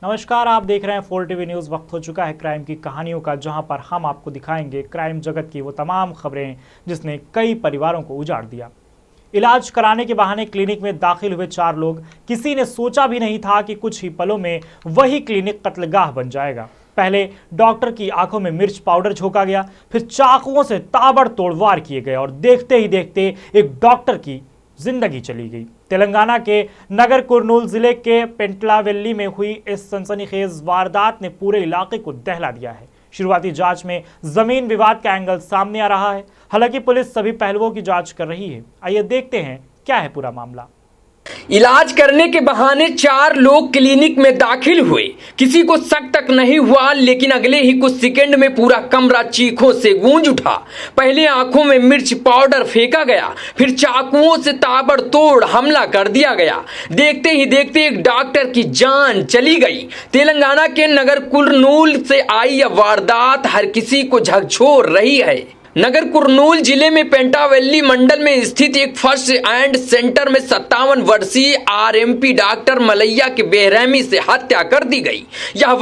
नमस्कार, आप देख रहे हैं 4 टीवी न्यूज़। वक्त हो चुका है क्राइम की कहानियों का, जहां पर हम आपको दिखाएंगे क्राइम जगत की वो तमाम खबरें जिसने कई परिवारों को उजाड़ दिया। इलाज कराने के बहाने क्लिनिक में दाखिल हुए 4 लोग। किसी ने सोचा भी नहीं था कि कुछ ही पलों में वही क्लिनिक कत्लगाह बन जाएगा। पहले डॉक्टर की आंखों में मिर्च पाउडर झोंका गया, फिर चाकुओं से ताबड़तोड़ वार किए गए और देखते ही देखते एक डॉक्टर की जिंदगी चली गई। तेलंगाना के नगर कुर्नूल जिले के पेंटलावेल्ली में हुई इस सनसनीखेज वारदात ने पूरे इलाके को दहला दिया है। शुरुआती जांच में जमीन विवाद का एंगल सामने आ रहा है। हालांकि पुलिस सभी पहलुओं की जांच कर रही है। आइए देखते हैं क्या है पूरा मामला। इलाज करने के बहाने 4 लोग क्लिनिक में दाखिल हुए। किसी को शक तक नहीं हुआ, लेकिन अगले ही कुछ सेकंड में पूरा कमरा चीखों से गूंज उठा। पहले आंखों में मिर्च पाउडर फेंका गया, फिर चाकुओं से ताबड़तोड़ हमला कर दिया गया। देखते ही देखते एक डॉक्टर की जान चली गई। तेलंगाना के नगर कुर्नूल से आई यह वारदात हर किसी को झकझोर रही है। नगर कुर्नूल जिले में पेंटावेल्ली मंडल में स्थित एक फर्स्ट एंड सेंटर में 57 वर्षीय आरएमपी डॉक्टर मलैया की बेरहमी से हत्या कर दी गई। यह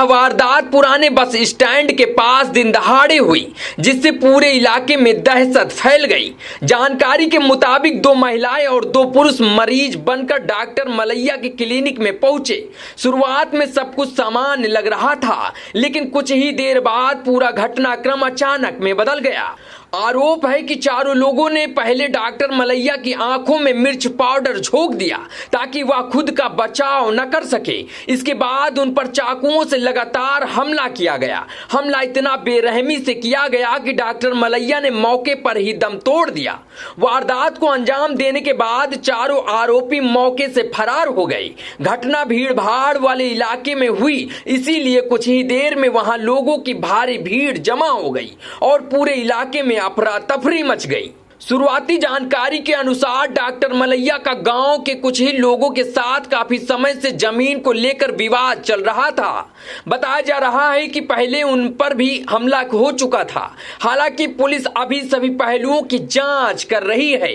वारदात पुराने बस स्टैंड के पास दिन दहाड़े हुई, जिससे पूरे इलाके में दहशत फैल गई। जानकारी के मुताबिक 2 महिलाएं और 2 पुरुष मरीज बनकर डॉक्टर मलैया के क्लिनिक में पहुंचे। शुरुआत में सब कुछ सामान्य लग रहा था, लेकिन कुछ ही देर बाद पूरा घटनाक्रम अचानक में बदल गया। आरोप है कि 4 लोगों ने पहले डॉक्टर मलैया की आंखों में मिर्च पाउडर झोंक दिया ताकि वह खुद का बचाव न कर सके। इसके बाद उन पर चाकुओं से लगातार हमला किया गया। हमला इतना बेरहमी से किया गया कि डॉक्टर मलैया ने मौके पर ही दम तोड़ दिया। वारदात को अंजाम देने के बाद 4 आरोपी मौके से फरार हो गए। घटना भीड़ भाड़ वाले इलाके में हुई, इसीलिए कुछ ही देर में वहां लोगों की भारी भीड़ जमा हो गई और पूरे इलाके में अफरा तफरी मच गई। शुरुआती जानकारी के अनुसार डॉक्टर मलैया का गांव के कुछ ही लोगों के साथ काफी समय से जमीन को लेकर विवाद चल रहा था। बताया जा रहा है कि पहले उन पर भी हमला हो चुका था। हालांकि पुलिस अभी सभी पहलुओं की जांच कर रही है।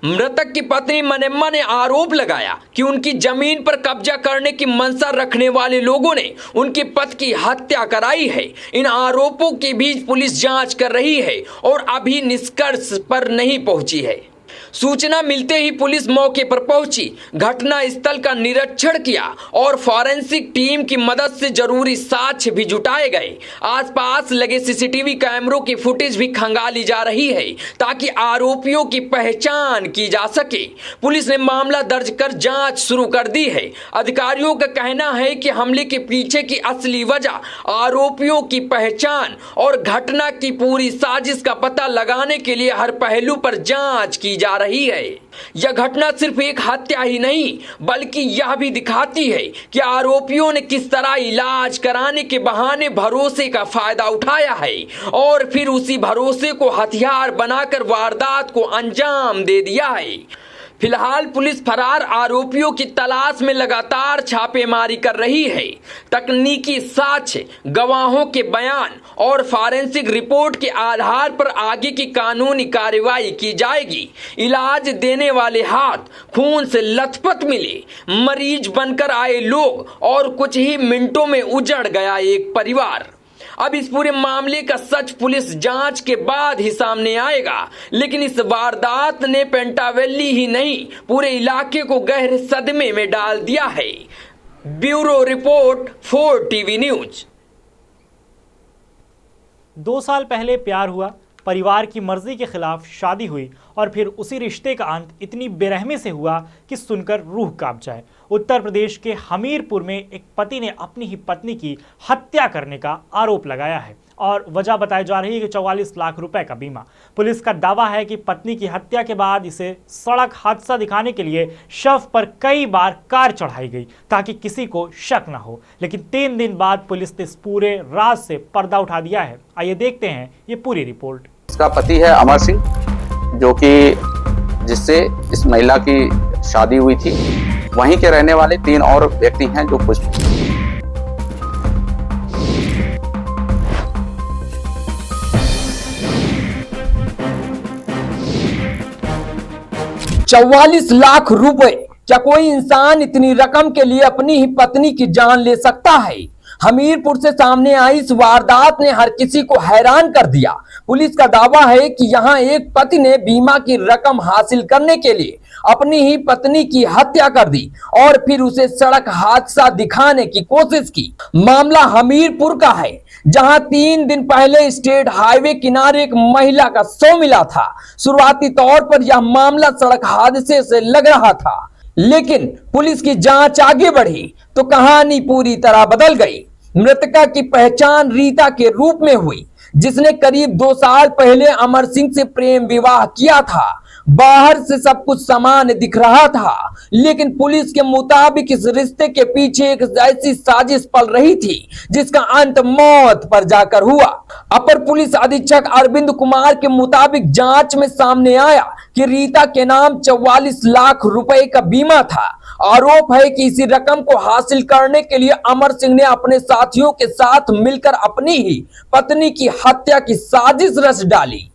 मृतक की पत्नी मनेम्मा ने आरोप लगाया कि उनकी जमीन पर कब्जा करने की मंशा रखने वाले लोगों ने उनके पति की हत्या कराई है। इन आरोपों के बीच पुलिस जांच कर रही है और अभी निष्कर्ष पर नहीं पहुंची है। सूचना मिलते ही पुलिस मौके पर पहुंची, घटना स्थल का निरीक्षण किया और फॉरेंसिक टीम की मदद से जरूरी साक्ष्य भी जुटाए गए। आसपास लगे सीसीटीवी कैमरों की फुटेज भी खंगाली जा रही है ताकि आरोपियों की पहचान की जा सके। पुलिस ने मामला दर्ज कर जांच शुरू कर दी है। अधिकारियों का कहना है कि हमले के पीछे की असली वजह, आरोपियों की पहचान और घटना की पूरी साजिश का पता लगाने के लिए हर पहलू पर जांच की जा रही है। यह घटना सिर्फ एक हत्या ही नहीं, बल्कि यह भी दिखाती है कि आरोपियों ने किस तरह इलाज कराने के बहाने भरोसे का फायदा उठाया है और फिर उसी भरोसे को हथियार बनाकर वारदात को अंजाम दे दिया है। फिलहाल पुलिस फरार आरोपियों की तलाश में लगातार छापेमारी कर रही है। तकनीकी साक्ष्य, गवाहों के बयान और फॉरेंसिक रिपोर्ट के आधार पर आगे की कानूनी कार्रवाई की जाएगी। इलाज देने वाले हाथ खून से लथपथ मिले, मरीज बनकर आए लोग और कुछ ही मिनटों में उजड़ गया एक परिवार। अब इस पूरे मामले का सच पुलिस जांच के बाद ही सामने आएगा, लेकिन इस वारदात ने पेंटावेल्ली ही नहीं, पूरे इलाके को गहरे सदमे में डाल दिया है। Bureau report, 4 TV news. 2 साल पहले प्यार हुआ, परिवार की मर्जी के खिलाफ शादी हुई और फिर उसी रिश्ते का अंत इतनी बेरहमी से हुआ कि सुनकर रूह कांप जाए। उत्तर प्रदेश के हमीरपुर में एक पति ने अपनी ही पत्नी की हत्या करने का आरोप लगाया है और वजह बताई जा रही है कि 44 लाख रुपए का बीमा। पुलिस का दावा है कि पत्नी की हत्या के बाद इसे सड़क हादसा दिखाने के लिए शव पर कई बार कार चढ़ाई गई ताकि किसी को शक न हो, लेकिन 3 दिन बाद पुलिस ने इस पूरे राज से पर्दा उठा दिया है। आइए देखते हैं ये पूरी रिपोर्ट। इसका पति है अमर सिंह, जो कि जिससे इस महिला की शादी हुई थी। वहीं के रहने वाले 3 और व्यक्ति हैं जो कुछ 44 लाख रुपए क्या कोई इंसान इतनी रकम के लिए अपनी ही पत्नी की जान ले सकता है? हमीरपुर से सामने आई इस वारदात ने हर किसी को हैरान कर दिया। पुलिस का दावा है कि यहां एक पति ने बीमा की रकम हासिल करने के लिए अपनी ही पत्नी की हत्या कर दी और फिर उसे सड़क हादसा दिखाने की कोशिश की। मामला हमीरपुर का है, जहां 3 दिन पहले स्टेट हाईवे किनारे एक महिला का शव मिला था। शुरुआती तौर पर यह मामला सड़क हादसे से लग रहा था, लेकिन पुलिस की जांच आगे बढ़ी तो कहानी पूरी तरह बदल गई। मृतका की पहचान रीता के रूप में हुई, जिसने करीब 2 साल पहले अमर सिंह से प्रेम विवाह किया था। बाहर से सब कुछ सामान्य दिख रहा था, लेकिन पुलिस के मुताबिक इस रिश्ते के पीछे एक ऐसी साजिश पल रही थी जिसका अंत मौत पर जाकर हुआ। अपर पुलिस अधीक्षक अरविंद कुमार के मुताबिक जांच में सामने आया कि रीता के नाम 44 लाख रुपए का बीमा था। आरोप है कि इसी रकम को हासिल करने के लिए अमर सिंह ने अपने साथियों के साथ मिलकर अपनी ही पत्नी की हत्या की साजिश रच डाली।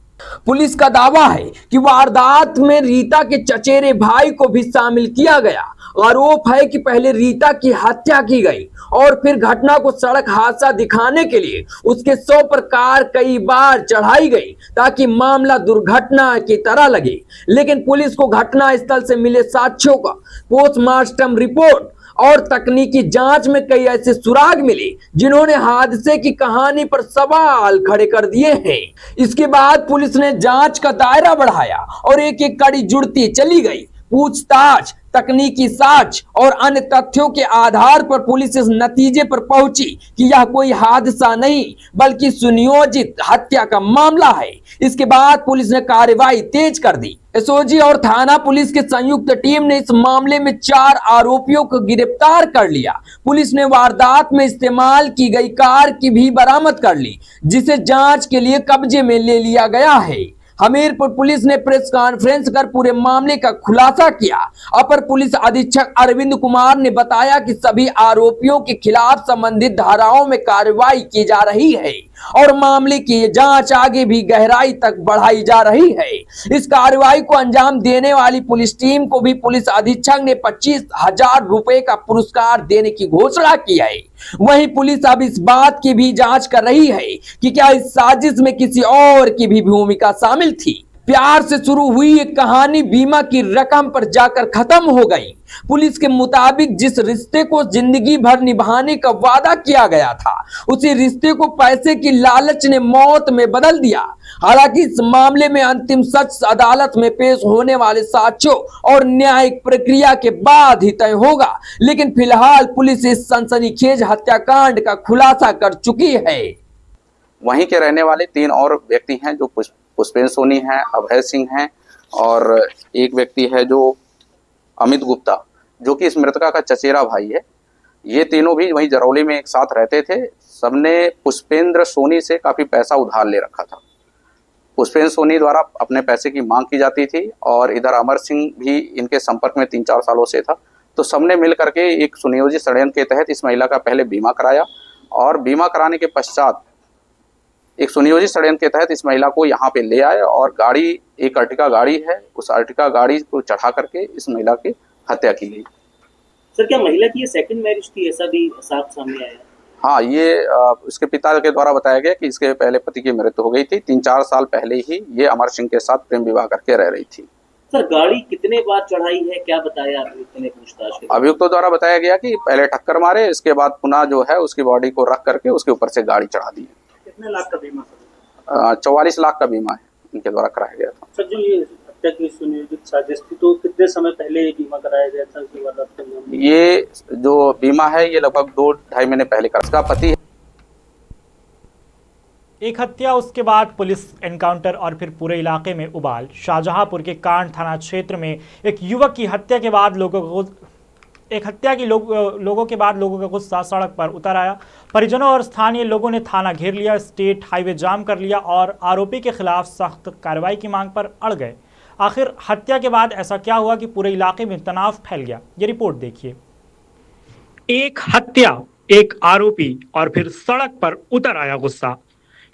पुलिस का दावा है कि वारदात में रीता के चचेरे भाई को भी शामिल किया गया। आरोप है कि पहले रीता की हत्या की गई और फिर घटना को सड़क हादसा दिखाने के लिए उसके शव पर कार कई बार चढ़ाई गई ताकि मामला दुर्घटना की तरह लगे। लेकिन पुलिस को घटना स्थल से मिले साक्ष्यों का पोस्टमार्टम रिपोर्ट और तकनीकी जांच में कई ऐसे सुराग मिले जिन्होंने हादसे की कहानी पर सवाल खड़े कर दिए हैं। इसके बाद पुलिस ने जांच का दायरा बढ़ाया और एक एक कड़ी जुड़ती चली गई। पूछताछ, तकनीकी साक्ष्य और अन्य तथ्यों के आधार पर पुलिस इस नतीजे पर पहुंची कि यह कोई हादसा नहीं बल्कि सुनियोजित हत्या का मामला है। इसके बाद पुलिस ने कार्रवाई तेज कर दी। एसओजी और थाना पुलिस की संयुक्त टीम ने इस मामले में 4 आरोपियों को गिरफ्तार कर लिया। पुलिस ने वारदात में इस्तेमाल की गई कार की भी बरामद कर ली, जिसे जांच के लिए कब्जे में ले लिया गया है। हमीरपुर पुलिस ने प्रेस कॉन्फ्रेंस कर पूरे मामले का खुलासा किया। अपर पुलिस अधीक्षक अरविंद कुमार ने बताया कि सभी आरोपियों के खिलाफ संबंधित धाराओं में कार्रवाई की जा रही है और मामले की जांच आगे भी गहराई तक बढ़ाई जा रही है। इस कार्रवाई को अंजाम देने वाली पुलिस टीम को भी पुलिस अधीक्षक ने 25,000 रुपए का पुरस्कार देने की घोषणा की है। वहीं पुलिस अब इस बात की भी जांच कर रही है कि क्या इस साजिश में किसी और की भी भूमिका शामिल थी। प्यार से शुरू हुई ये कहानी बीमा की रकम पर जाकर खत्म हो गई। पुलिस के मुताबिक जिस रिश्ते को जिंदगी भर निभाने का वादा किया गया था, उसी रिश्ते को पैसे की लालच ने मौत में बदल दिया। हालांकि इस मामले में अंतिम सच अदालत में पेश होने वाले साक्ष्यों और न्यायिक प्रक्रिया के बाद ही तय होगा, लेकिन फिलहाल पुलिस इस सनसनीखेज हत्याकांड का खुलासा कर चुकी है। वहीं के रहने वाले 3 और व्यक्ति हैं, जो पुष्पेंद्र सोनी हैं, अभय सिंह हैं और एक व्यक्ति है जो अमित गुप्ता, जो कि इस मृतका का चचेरा भाई है। ये तीनों भी वहीं जरौली में एक साथ रहते थे। सबने पुष्पेंद्र सोनी से काफ़ी पैसा उधार ले रखा था। पुष्पेंद्र सोनी द्वारा अपने पैसे की मांग की जाती थी और इधर अमर सिंह भी इनके संपर्क में 3-4 सालों से था। तो सबने मिल करके एक सुनियोजित षड्यंत्र के तहत इस महिला का पहले बीमा कराया और बीमा कराने के पश्चात एक सुनियोजित षड्यंत्र के तहत इस महिला को यहाँ पे ले आए और गाड़ी, एक अर्टिका गाड़ी है, उस अर्टिका गाड़ी को चढ़ा करके इस महिला की हत्या की गई। सर, क्या महिला की ये सेकंड मैरिज थी, ऐसा भी साफ सामने आया? हाँ, ये उसके पिता के द्वारा बताया गया कि इसके पहले पति की मृत्यु हो गई थी। 3-4 साल पहले ही ये अमर सिंह के साथ प्रेम विवाह करके रह रही थी। सर, गाड़ी कितने बार चढ़ाई है, क्या बताया अभियुक्त ने पूछताछ? अभियुक्तों द्वारा बताया गया कि पहले टक्कर मारे, इसके बाद पुनः जो है उसकी बॉडी को रख करके उसके ऊपर से गाड़ी चढ़ा दी। कितने लाख का बीमा? 44 लाख का बीमा है इनके द्वारा कराया गया था। सर, जो ये हत्या की सुनियोजित साजिश थी, तो कितने समय पहले ये बीमा कराया गया था? उसके बाद ये जो बीमा है ये लगभग 2-2.5 महीने पहले का। इसका पति एक हत्या, उसके बाद पुलिस एनकाउंटर और फिर पूरे इलाके में उबाल। शाहजहांपुर के कांड थाना क्षेत्र में एक युवक की हत्या के बाद लोगों के बाद लोगों का गुस्सा सड़क पर उतर आया। परिजनों और स्थानीय लोगों ने थाना घेर लिया, स्टेट हाईवे जाम कर लिया और आरोपी के खिलाफ सख्त कार्रवाई की मांग पर अड़ गए। आखिर हत्या के बाद ऐसा क्या हुआ कि पूरे इलाके में तनाव फैल गया? ये रिपोर्ट देखिए। एक हत्या, एक आरोपी और फिर सड़क पर उतर आया गुस्सा।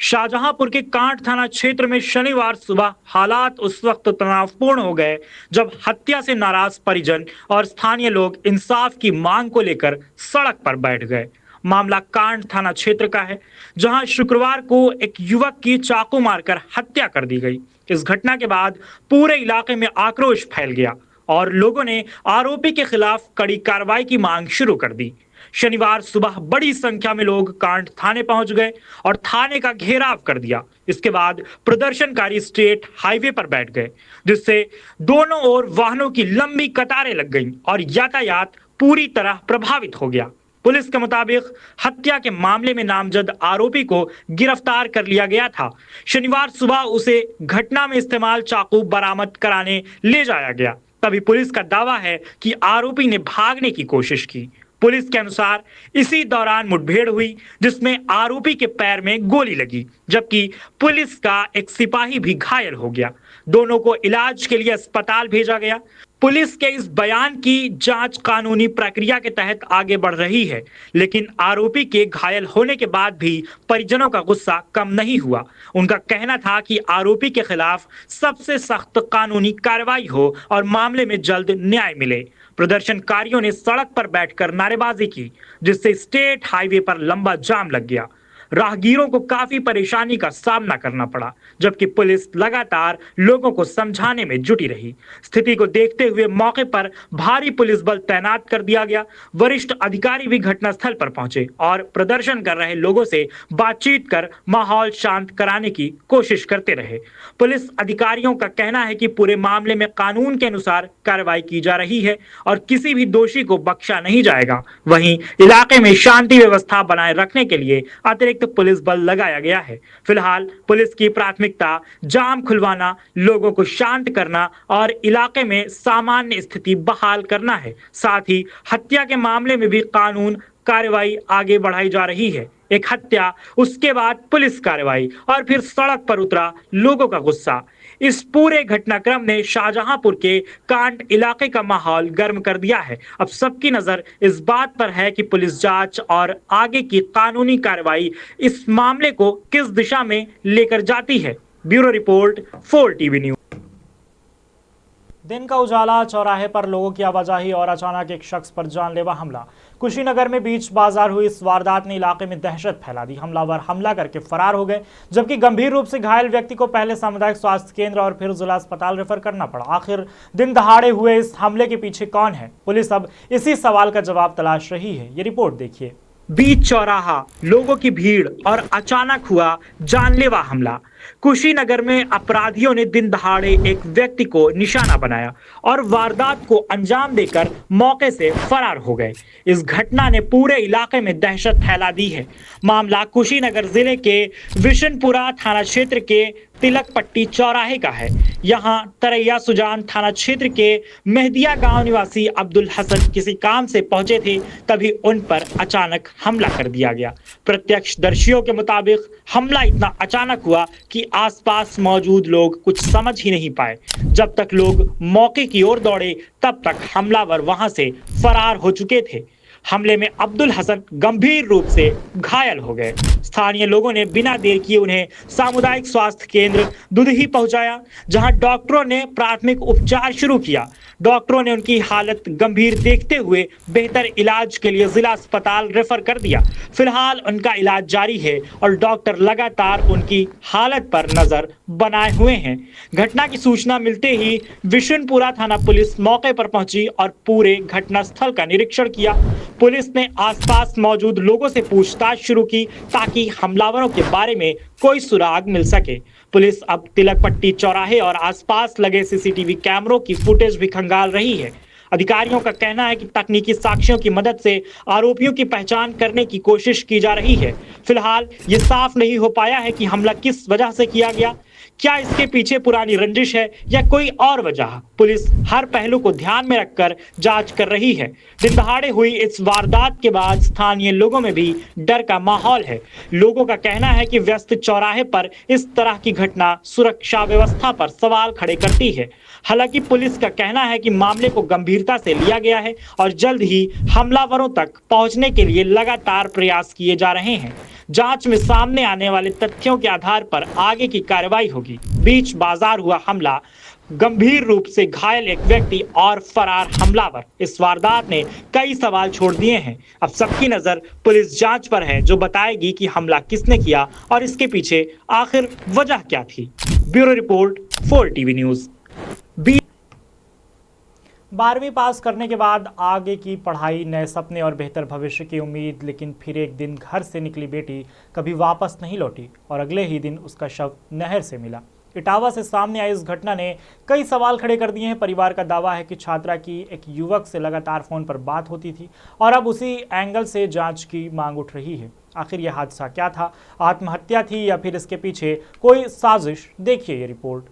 शाहजहांपुर के कांट थाना क्षेत्र में शनिवार सुबह हालात उस वक्त तनावपूर्ण हो गए जब हत्या से नाराज परिजन और स्थानीय लोग इंसाफ की मांग को लेकर सड़क पर बैठ गए। मामला कांट थाना क्षेत्र का है, जहां शुक्रवार को एक युवक की चाकू मारकर हत्या कर दी गई। इस घटना के बाद पूरे इलाके में आक्रोश फैल गया और लोगों ने आरोपी के खिलाफ कड़ी कार्रवाई की मांग शुरू कर दी। शनिवार सुबह बड़ी संख्या में लोग कांट थाने पहुंच गए और थाने का घेराव कर दिया। इसके बाद प्रदर्शनकारी स्टेट हाईवे पर बैठ गए, जिससे दोनों ओर वाहनों की लंबी कतारें लग गईं और यातायात पूरी तरह प्रभावित हो गया। पुलिस के मुताबिक हत्या के मामले में नामजद आरोपी को गिरफ्तार कर लिया गया था। शनिवार सुबह उसे घटना में इस्तेमाल चाकू बरामद कराने ले जाया गया। तभी पुलिस का दावा है कि आरोपी ने भागने की कोशिश की। पुलिस के अनुसार इसी दौरान मुठभेड़ हुई, जिसमें आरोपी के पैर में गोली लगी, जबकि पुलिस का एक सिपाही भी घायल हो गया। दोनों को इलाज के लिए अस्पताल भेजा गया। पुलिस के इस बयान की जांच कानूनी प्रक्रिया के तहत आगे बढ़ रही है, लेकिन आरोपी के घायल होने के बाद भी परिजनों का गुस्सा कम नहीं हुआ। उनका कहना था कि आरोपी के खिलाफ सबसे सख्त कानूनी कार्रवाई हो और मामले में जल्द न्याय मिले। प्रदर्शनकारियों ने सड़क पर बैठकर नारेबाजी की, जिससे स्टेट हाईवे पर लंबा जाम लग गया। राहगीरों को काफी परेशानी का सामना करना पड़ा, जबकि पुलिस लगातार लोगों को समझाने में जुटी रही। स्थिति को देखते हुए मौके पर भारी पुलिस बल तैनात कर दिया गया। वरिष्ठ अधिकारी भी घटनास्थल पर पहुंचे और प्रदर्शन कर रहे लोगों से बातचीत कर माहौल शांत कराने की कोशिश करते रहे। पुलिस अधिकारियों का कहना है कि पूरे मामले में कानून के अनुसार कार्रवाई की जा रही है और किसी भी दोषी को बख्शा नहीं जाएगा। वहीं इलाके में शांति व्यवस्था बनाए रखने के लिए अतिरिक्त पुलिस बल लगाया गया है। फिलहाल पुलिस की प्राथमिकता जाम खुलवाना, लोगों को शांत करना और इलाके में सामान्य स्थिति बहाल करना है। साथ ही हत्या के मामले में भी कानून कार्रवाई आगे बढ़ाई जा रही है। एक हत्या, उसके बाद पुलिस कार्रवाई और फिर सड़क पर उतरा लोगों का गुस्सा। इस पूरे घटनाक्रम ने शाहजहांपुर के कांट इलाके का माहौल गर्म कर दिया है। अब सबकी नजर इस बात पर है कि पुलिस जांच और आगे की कानूनी कार्रवाई इस मामले को किस दिशा में लेकर जाती है। Bureau report 4 TV news. दिन का उजाला, चौराहे पर लोगों की आवाजाही और अचानक एक शख्स पर जानलेवा हमला। कुशीनगर में बीच बाजार हुई इस वारदात ने इलाके में दहशत फैला दी। हमलावर हमला करके फरार हो गए, जबकि गंभीर रूप से घायल व्यक्ति को पहले सामुदायिक स्वास्थ्य केंद्र और फिर जिला अस्पताल रेफर करना पड़ा। आखिर दिन दहाड़े हुए इस हमले के पीछे कौन है? पुलिस अब इसी सवाल का जवाब तलाश रही है। ये रिपोर्ट देखिए। बीच चौराहा, लोगों की भीड़ और अचानक हुआ जानलेवा हमला। कुशीनगर में अपराधियों ने दिन दहाड़े एक व्यक्ति को निशाना बनाया और वारदात को अंजाम देकर मौके से फरार हो गए। इस घटना ने पूरे इलाके में दहशत फैला दी है। मामला कुशीनगर जिले के विशनपुरा थाना क्षेत्र के तिलक पट्टी चौराहे का है। यहाँ तरैया सुजान थाना क्षेत्र के मेहदिया गांव निवासी अब्दुल हसन किसी काम से पहुंचे थे, तभी उन पर अचानक हमला कर दिया गया। प्रत्यक्षदर्शियों के मुताबिक हमला इतना अचानक हुआ कि आसपास मौजूद लोग कुछ समझ ही नहीं पाए। जब तक लोग मौके की ओर दौड़े, तब तक हमलावर वहां से फरार हो चुके थे। हमले में अब्दुल हसन गंभीर रूप से घायल हो गए। स्थानीय लोगों ने बिना देर किए उन्हें सामुदायिक स्वास्थ्य केंद्र दुधही पहुंचाया, जहां डॉक्टरों ने प्राथमिक उपचार शुरू किया। डॉक्टरों ने उनकी हालत गंभीर देखते हुए बेहतर इलाज के लिए जिला अस्पताल रेफर कर दिया। फिलहाल उनका इलाज जारी है और डॉक्टर लगातार उनकी हालत पर नजर बनाए हुए हैं। घटना की सूचना मिलते ही विशुनपुरा थाना पुलिस मौके पर पहुंची और पूरे घटनास्थल का निरीक्षण किया। पुलिस ने आसपास मौजूद लोगों से पूछताछ शुरू की ताकि हमलावरों के बारे में कोई सुराग मिल सके। पुलिस अब तिलक पट्टी चौराहे और आसपास लगे सीसीटीवी कैमरों की फुटेज भी खंगाल रही है। अधिकारियों का कहना है कि तकनीकी साक्ष्यों की मदद से आरोपियों की पहचान करने की कोशिश की जा रही है। फिलहाल ये साफ नहीं हो पाया है कि हमला किस वजह से किया गया। क्या इसके पीछे पुरानी रंजिश है या कोई और वजह? पुलिस हर पहलू को ध्यान में रखकर जांच कर रही है। दिन दहाड़े हुई इस वारदात के बाद स्थानीय लोगों में भी डर का माहौल है। लोगों का कहना है कि व्यस्त चौराहे पर इस तरह की घटना सुरक्षा व्यवस्था पर सवाल खड़े करती है। हालांकि पुलिस का कहना है कि मामले को गंभीरता से लिया गया है और जल्द ही हमलावरों तक पहुंचने के लिए लगातार प्रयास किए जा रहे हैं। जांच में सामने आने वाले तथ्यों के आधार पर आगे की कार्रवाई होगी। बीच बाजार हुआ हमला, गंभीर रूप से घायल एक व्यक्ति और फरार हमलावर। इस वारदात ने कई सवाल छोड़ दिए हैं। अब सबकी नजर पुलिस जांच पर है, जो बताएगी कि हमला किसने किया और इसके पीछे आखिर वजह क्या थी। Bureau report, 4 TV news. 12वीं पास करने के बाद आगे की पढ़ाई, नए सपने और बेहतर भविष्य की उम्मीद, लेकिन फिर एक दिन घर से निकली बेटी कभी वापस नहीं लौटी और अगले ही दिन उसका शव नहर से मिला। इटावा से सामने आई इस घटना ने कई सवाल खड़े कर दिए हैं। परिवार का दावा है कि छात्रा की एक युवक से लगातार फोन पर बात होती थी और अब उसी एंगल से जांच की मांग उठ रही है। आखिर यह हादसा क्या था? आत्महत्या थी या फिर इसके पीछे कोई साजिश? देखिए ये रिपोर्ट।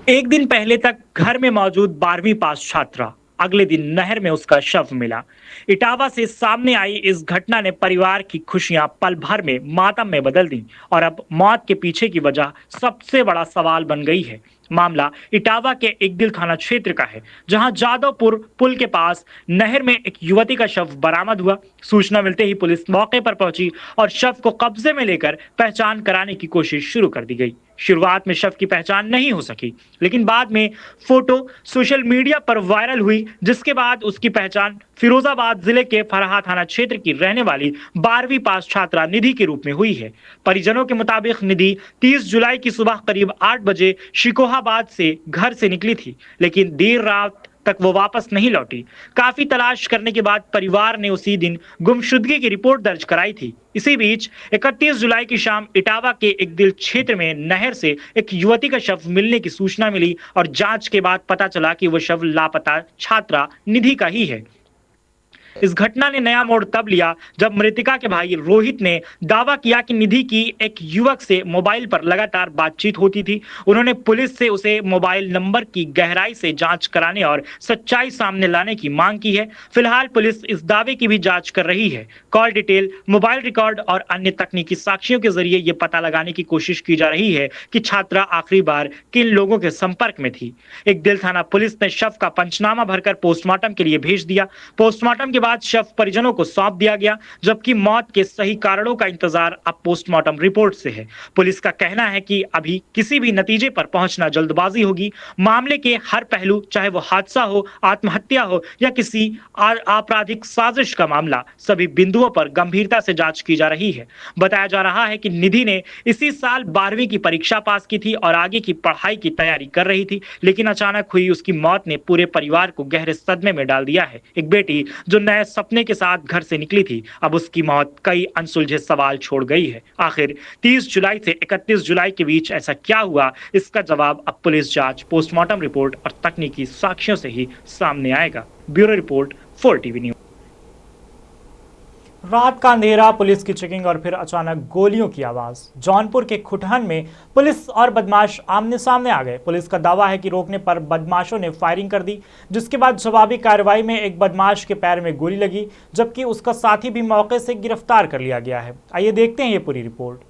एक दिन पहले तक घर में मौजूद 12वीं पास छात्रा, अगले दिन नहर में उसका शव मिला। इटावा से सामने आई इस घटना ने परिवार की खुशियां पल भर में मातम में बदल दी और अब मौत के पीछे की वजह सबसे बड़ा सवाल बन गई है। मामला इटावा के इकदिल थाना क्षेत्र का है, जहां जादवपुर पुल के पास नहर में एक युवती का शव बरामद हुआ। सूचना मिलते ही पुलिस मौके पर पहुंची और शव को कब्जे में लेकर पहचान कराने की कोशिश शुरू कर दी गई। शुरुआत में शव की पहचान नहीं हो सकी, लेकिन बाद में फोटो सोशल मीडिया पर वायरल हुई, जिसके बाद उसकी पहचान फिरोजाबाद जिले के फरहा थाना क्षेत्र की रहने वाली 12वीं पास छात्रा निधि के रूप में हुई है। परिजनों के मुताबिक निधि 30 जुलाई की सुबह करीब 8 बजे शिकोहाबाद से घर से निकली थी, लेकिन देर रात तक वो वापस नहीं लौटी। काफी तलाश करने के बाद परिवार ने उसी दिन गुमशुदगी की रिपोर्ट दर्ज कराई थी। इसी बीच 31 जुलाई की शाम इटावा के इकदिल क्षेत्र में नहर से एक युवती का शव मिलने की सूचना मिली और जांच के बाद पता चला कि वो शव लापता छात्रा निधि का ही है। इस घटना ने नया मोड़ तब लिया जब मृतका के भाई रोहित ने दावा किया कि निधि की एक युवक से मोबाइल पर लगातार बातचीत होती थी। उन्होंने पुलिस से उसे मोबाइल नंबर की गहराई से जांच कराने और सच्चाई सामने लाने की मांग की है। फिलहाल पुलिस इस दावे की भी जांच कर रही है। कॉल डिटेल, मोबाइल रिकॉर्ड और अन्य तकनीकी साक्ष्यों के जरिए यह पता लगाने की कोशिश की जा रही है कि छात्रा आखिरी बार किन लोगों के संपर्क में थी। इकदिल थाना पुलिस ने शव का पंचनामा भरकर पोस्टमार्टम के लिए भेज दिया। पोस्टमार्टम के बाद शव परिजनों को सौंप दिया गया, जबकि मौत के सही कारणों का इंतजार अब पोस्टमार्टम रिपोर्ट से है। पुलिस का कहना है कि अभी किसी भी नतीजे पर पहुंचना जल्दबाजी होगी। मामले के हर पहलू, चाहे वो हादसा हो, आत्महत्या हो या किसी आपराधिक साजिश का मामला, सभी बिंदुओं पर गंभीरता से जांच की जा रही है। बताया जा रहा है कि निधि ने इसी साल 12वीं की परीक्षा पास की थी और आगे की पढ़ाई की तैयारी कर रही थी, लेकिन अचानक हुई उसकी मौत ने पूरे परिवार को गहरे सदमे में डाल दिया है। एक बेटी जो नए सपने के साथ घर से निकली थी, अब उसकी मौत कई अनसुलझे सवाल छोड़ गई है। आखिर 30 जुलाई से 31 जुलाई के बीच ऐसा क्या हुआ, इसका जवाब अब पुलिस जांच, पोस्टमार्टम रिपोर्ट और तकनीकी साक्ष्यों से ही सामने आएगा। Bureau report, 4 TV news. रात का अंधेरा, पुलिस की चेकिंग और फिर अचानक गोलियों की आवाज। जौनपुर के खुटहन में पुलिस और बदमाश आमने सामने आ गए। पुलिस का दावा है कि रोकने पर बदमाशों ने फायरिंग कर दी, जिसके बाद जवाबी कार्रवाई में एक बदमाश के पैर में गोली लगी, जबकि उसका साथी भी मौके से गिरफ्तार कर लिया गया है। आइए देखते हैं ये पूरी रिपोर्ट।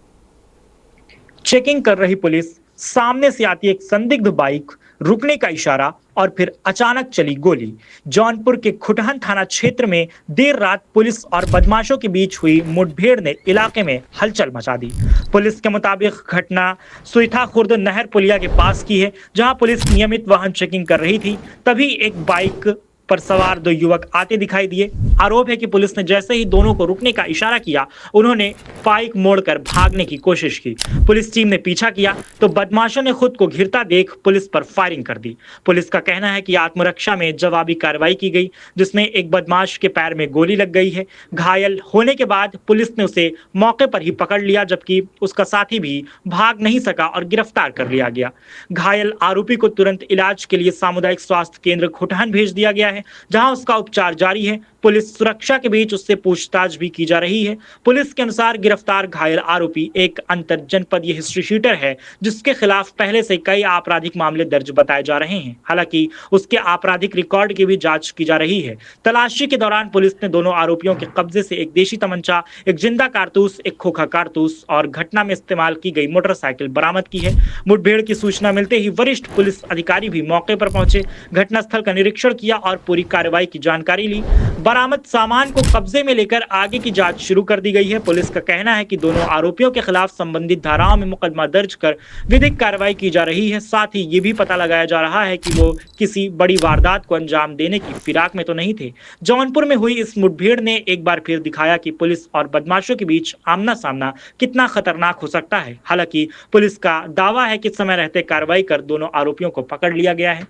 चेकिंग कर रही पुलिस, सामने से आती एक संदिग्ध बाइक, रुकने का इशारा और फिर अचानक चली गोली। जौनपुर के खुटहन थाना क्षेत्र में देर रात पुलिस और बदमाशों के बीच हुई मुठभेड़ ने इलाके में हलचल मचा दी। पुलिस के मुताबिक घटना सुइथा खुर्द नहर पुलिया के पास की है, जहां पुलिस नियमित वाहन चेकिंग कर रही थी। तभी एक बाइक पर सवार 2 युवक आते दिखाई दिए। आरोप है कि पुलिस ने जैसे ही दोनों को रुकने का इशारा किया, उन्होंने बाइक मोड़कर भागने की कोशिश की। पुलिस टीम ने पीछा किया तो बदमाशों ने खुद को घिरता देख पुलिस पर फायरिंग कर दी। पुलिस का कहना है कि आत्मरक्षा में जवाबी कार्रवाई की गई, जिसमें एक बदमाश के पैर में गोली लग गई है। घायल होने के बाद पुलिस ने उसे मौके पर ही पकड़ लिया, जबकि उसका साथी भी भाग नहीं सका और गिरफ्तार कर लिया गया। घायल आरोपी को तुरंत इलाज के लिए सामुदायिक स्वास्थ्य केंद्र खुटहन भेज दिया गया है, जहां उसका उपचार जारी है। पुलिस सुरक्षा के बीच उससे पूछताछ भी की जा रही है। पुलिस के अनुसार गिरफ्तार घायल आरोपी एक अंतर जनपदीय हिस्ट्री शीटर है, जिसके खिलाफ पहले से कई आपराधिक मामले दर्ज बताए जा रहे हैं। हालांकि उसके आपराधिक रिकॉर्ड की भी जांच की जा रही है। तलाशी के दौरान पुलिस ने दोनों आरोपियों के कब्जे से एक देशी तमंचा, एक जिंदा कारतूस, एक खोखा कारतूस और घटना में इस्तेमाल की गई मोटरसाइकिल बरामद की है। मुठभेड़ की सूचना मिलते ही वरिष्ठ पुलिस अधिकारी भी मौके पर पहुंचे, घटनास्थल का निरीक्षण किया और पूरी कार्रवाई की जानकारी ली। बरामद सामान को कब्जे में लेकर आगे की जांच शुरू कर दी गई है। पुलिस का कहना है कि दोनों आरोपियों के खिलाफ संबंधित धाराओं में मुकदमा दर्ज कर विधिक कार्रवाई की जा रही है। साथ ही ये भी पता लगाया जा रहा है कि वो किसी बड़ी वारदात को अंजाम देने की फिराक में तो नहीं थे। जौनपुर में हुई इस मुठभेड़ ने एक बार फिर दिखाया कि पुलिस और बदमाशों के बीच आमना सामना कितना खतरनाक हो सकता है। हालांकि पुलिस का दावा है कि समय रहते कार्रवाई कर दोनों आरोपियों को पकड़ लिया गया है।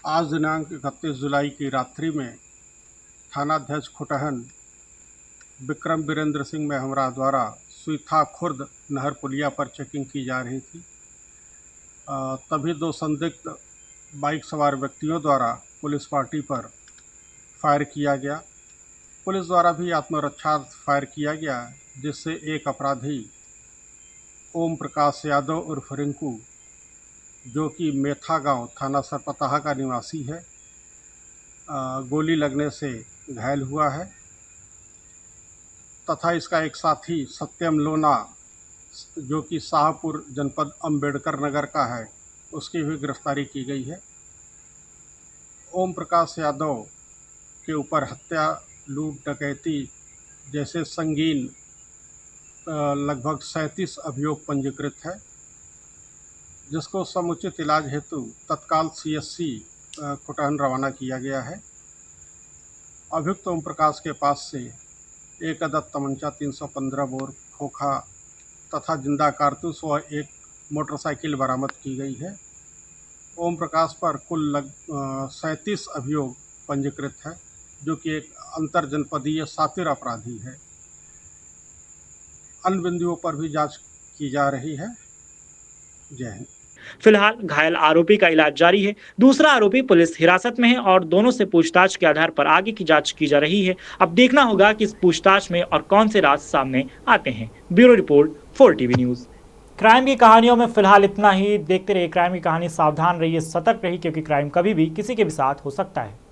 आज दिनांक 31 जुलाई की रात्रि में थानाध्यक्ष खुटहन विक्रम वीरेंद्र सिंह मेहमरा द्वारा सुईथा खुर्द नहर पुलिया पर चेकिंग की जा रही थी। तभी दो संदिग्ध बाइक सवार व्यक्तियों द्वारा पुलिस पार्टी पर फायर किया गया। पुलिस द्वारा भी आत्मरक्षार्थ फायर किया गया, जिससे एक अपराधी ओम प्रकाश यादव उर्फ रिंकू, जो कि मेथा गांव थाना सरपताहा का निवासी है, गोली लगने से घायल हुआ है तथा इसका एक साथी सत्यम लोना, जो कि शाहपुर जनपद अम्बेडकर नगर का है, उसकी भी गिरफ्तारी की गई है। ओम प्रकाश यादव के ऊपर हत्या, लूट, डकैती जैसे संगीन लगभग 37 अभियोग पंजीकृत है, जिसको समुचित इलाज हेतु तत्काल CSC खुटहन रवाना किया गया है। अभियुक्त ओम प्रकाश के पास से एक अदद तमंचा, 315 बोर खोखा तथा जिंदा कारतूस व एक मोटरसाइकिल बरामद की गई है। ओम प्रकाश पर कुल 37 अभियोग पंजीकृत है, जो कि एक अंतर जनपदीय शातिर अपराधी है। अन्य बिंदुओं पर भी जांच की जा रही है। जय हिंद। फिलहाल घायल आरोपी का इलाज जारी है। दूसरा आरोपी पुलिस हिरासत में है और दोनों से पूछताछ के आधार पर आगे की जांच की जा रही है। अब देखना होगा कि इस पूछताछ में और कौन से राज सामने आते हैं। Bureau report 4TV news. Crime की कहानियों में फिलहाल इतना ही। देखते रहिए क्राइम की कहानी। सावधान रहिए, सतर्क रहिए, क्योंकि क्राइम कभी भी किसी के भी साथ हो सकता है।